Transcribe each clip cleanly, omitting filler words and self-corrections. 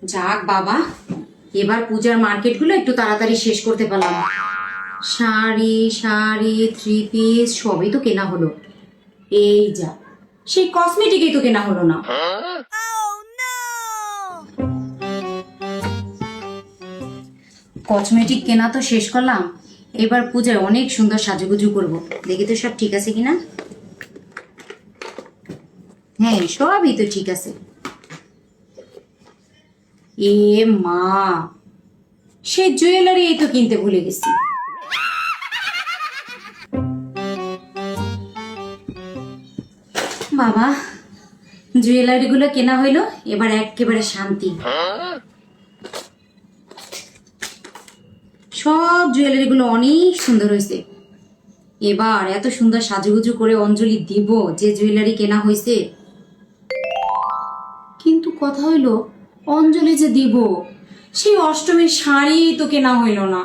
যাক বাবা, এবার পূজার মার্কেটগুলো একটু তাড়াতাড়ি শেষ করতে পারলাম। শাড়ি শাড়ি থ্রি পিস সবই তো কেনা হলো। এই যা, সেই কসমেটিকই তো কেনা হলো না। কসমেটিক কেনা তো শেষ করলাম, এবার পূজায় অনেক সুন্দর সাজুগুজু করব। দেখি তো সব ঠিক আছে কিনা। হ্যাঁ, সবই তো ঠিক আছে। এ মা, সে জুয়েলারি এই তো কিনতে ভুলে গেছি। বাবা, জুয়েলারি গুলো কেনা হইলো, এবার একেবারে শান্তি। সব জুয়েলারি গুলো অনেক সুন্দর হয়েছে। এবার এত সুন্দর সাজুগুজু করে অঞ্জলি দিব যে জুয়েলারি কেনা হয়েছে। কিন্তু কথা হইলো, অঞ্জলি যে দিব সেই অষ্টমীর শাড়ি তো কেনা হইল না।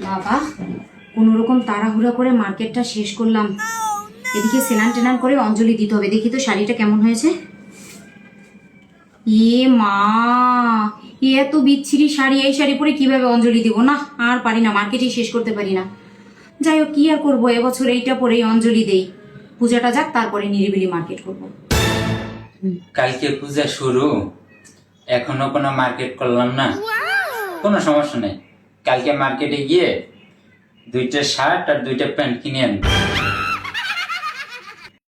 বাবা, কোন রকম তাড়াহুড়া করে মার্কেটটা শেষ করলাম। এদিকে স্নান টেনান করে অঞ্জলি দিতে হবে। দেখি তো শাড়িটা কেমন হয়েছে। এ মা, এ এত বিচ্ছিরি শাড়ি, এই শাড়ি পরে কিভাবে অঞ্জলি দিব? না, আর পারি না, মার্কেটই শেষ করতে পারি না। যাই হোক, কি আর করবো, এবছর এইটা পরেই অঞ্জলি দেই। পূজাটা যাক, তারপরে নিরিবিলি মার্কেট করবো। কালকে পূজা শুরু, এখনো কোনো মার্কেট করলাম না। কোনো সমস্যা নেই, কালকে মার্কেটে গিয়ে 2টা শার্ট আর 2টা প্যান্ট কিনে আনবো।